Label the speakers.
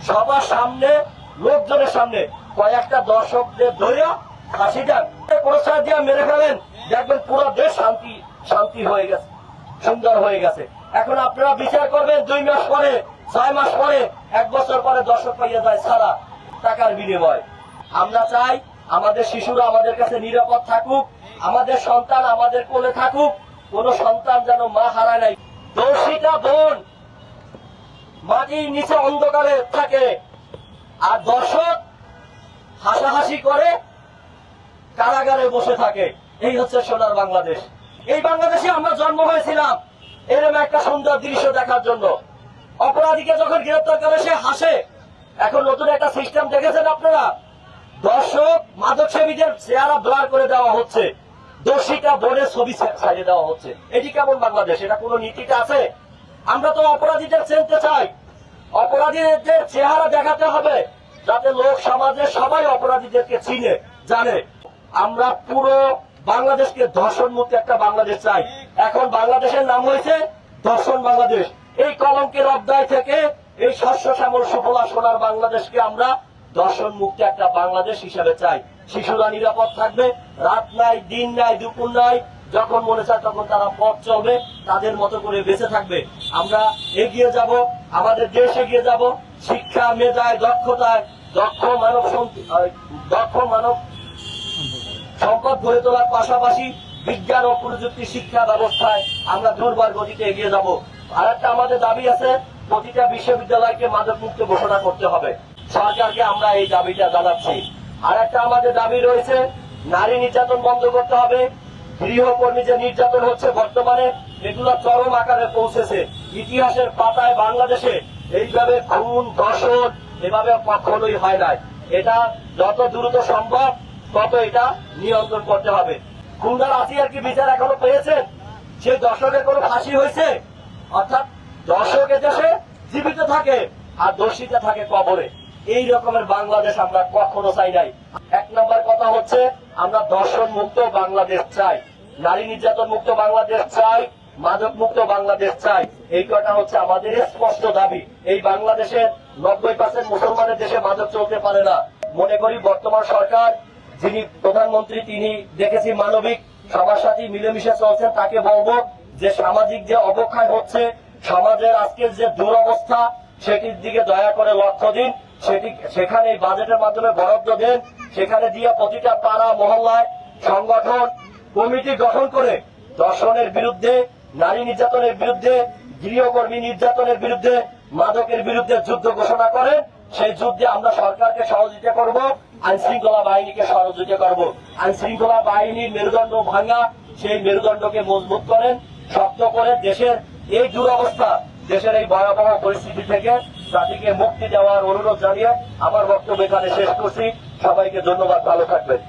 Speaker 1: সবার সামনে, লোকজনের সামনে কয়েকটা দর্শকদের ধরে ফাঁসি দেন, প্রচার দিয়ে মেরে ফেলেন, দেখবেন পুরো দেশ শান্তি হয়ে গেছে, সুন্দর হয়ে গেছে। এখন আপনারা বিচার করবেন 2 মাস পরে, 6 মাস পরে, 1 বছর পরে দর্শক পাইয়া যায় সারা টাকার বিনিময়। আমরা চাই আমাদের শিশুরা আমাদের কাছে নিরাপদ থাকুক, আমাদের সন্তান আমাদের কোলে থাকুক, কোন সন্তান যেন মা হারায় নাই। দর্শিতা বোন মাটির নিচে অন্ধকারে থাকে, আর দর্শক হাসাহাসি করে কারাগারে বসে থাকে। এই হচ্ছে সোনার বাংলাদেশ। এই বাংলাদেশে আমরা জন্ম হয়েছিলাম এরকম একটা সুন্দর দৃশ্য দেখার জন্য। অপরাধীকে যখন গ্রেফতার করে সে হাসে। এখন নতুন একটা সিস্টেম দেখেছেন আপনারা, দর্শক মাদক সেবীদের চেহারা ব্লার করে দেওয়া হচ্ছে, দোষীটা বোনের ছবি ছাড়িয়ে দেওয়া হচ্ছে। এটি কেমন বাংলাদেশ? এটা কোনো নীতিটা আছে? আমরা তো অপরাধীদের চিনতে চাই, অপরাধীদের চেহারা দেখাতে হবে যাতে লোক সমাজে সবাই অপরাধীদেরকে চিনে জানে। আমরা পুরো বাংলাদেশকে ধর্ষণ মুক্ত একটা বাংলাদেশ চাই। এখন বাংলাদেশের নাম হয়েছে ধর্ষণ বাংলাদেশ। এই কলঙ্কের অধ্যায় থেকে এই শস্য শ্যামল সুফলা সোনার বাংলাদেশকে আমরা ধর্ষণ মুক্ত একটা বাংলাদেশ হিসেবে চাই। শিশুরা নিরাপদ থাকবে, রাত নাই, দিন নাই, দুপুর নাই, যখন মনে চায় তখন তারা পথ চলবে, তাদের মতো করে বেঁচে থাকবে। আমরা এগিয়ে যাব, আমাদের দেশ এগিয়ে যাব শিক্ষা, মেধায়, দক্ষতায়, দক্ষ মানব সম্পদ গড়ে তোলার পাশাপাশি বিজ্ঞান ও প্রযুক্তি শিক্ষা ব্যবস্থায় আমরা দুর্বার গতিতে এগিয়ে যাব। আর একটা আমাদের দাবি আছে, প্রতিটা বিশ্ববিদ্যালয়কে মাদক মুক্ত ঘোষণা করতে হবে। সরকারকে আমরা এই দাবিটা জানাচ্ছি। আর একটা আমাদের দাবি রয়েছে, নারী নির্যাতন বন্ধ করতে হবে। গৃহকর্মী যে নির্যাতন হচ্ছে বর্তমানে, এগুলো চরম আকারে পৌঁছেছে। ইতিহাসের পাতায় বাংলাদেশে এইভাবে খুন, ধর্ষণ এভাবে কখনোই হয় নাই। এটা যত দ্রুত সম্ভব তত এটা নিয়ন্ত্রণ করতে হবে। খুলনার আসিয়ার কি বিচার এখনো পেয়েছেন? সেই দর্শকের কোনো ফাঁসি হয়েছে? অর্থাৎ দর্শক দেশে জীবিত থাকে আর দোষীটা থাকে কবরে। এই রকমের বাংলাদেশ আমরা কখনো চাই নাই। 1 নম্বর কথা হচ্ছে, আমরা ধর্ষণ মুক্ত বাংলাদেশ চাই, নারী নির্যাতন মুক্ত বাংলাদেশ চাই, মাদক মুক্ত বাংলাদেশ চাই। এই কটা হচ্ছে আমাদের স্পষ্ট দাবি। এই বাংলাদেশের 90% মুসলমানের দেশে মাদক চলতে পারে না। মনে করি বর্তমান সরকার, যিনি প্রধানমন্ত্রী, তিনি দেখেছি মানবিক, সবার সাথে মিলেমিশে চলছেন। তাকে বলবো যে সামাজিক যে অবক্ষয় হচ্ছে, সমাজের আজকের যে দুরবস্থা, সেটির দিকে দয়া করে লক্ষ্য দিন। সেখানে বাজেটের মাধ্যমে বরাদ্দ দেন, সেখানে দিয়ে প্রতিটা পাড়া মহল্লায় সংগঠন কমিটি গঠন করে ধর্ষণের বিরুদ্ধে, নারী নির্যাতনের বিরুদ্ধে, গৃহকর্মী নির্যাতনের বিরুদ্ধে, মাদকের বিরুদ্ধে যুদ্ধ ঘোষণা করেন। সেই যুদ্ধে আমরা সরকারকে সহযোগিতা করব, আইন শৃঙ্খলা বাহিনীকে সহযোগিতা করব। আইন শৃঙ্খলা বাহিনীর মেরুদণ্ড ভাঙা, সেই মেরুদণ্ডকে মজবুত করেন, শক্ত করে দেশের এই দুরবস্থা, দেশের এই ভয়াবহ পরিস্থিতি থেকে জাতিকে মুক্তি দেওয়ার অনুরোধ জানিয়ে আমার বক্তব্য এখানে শেষ করছি। সবাইকে ধন্যবাদ, ভালো থাকবেন।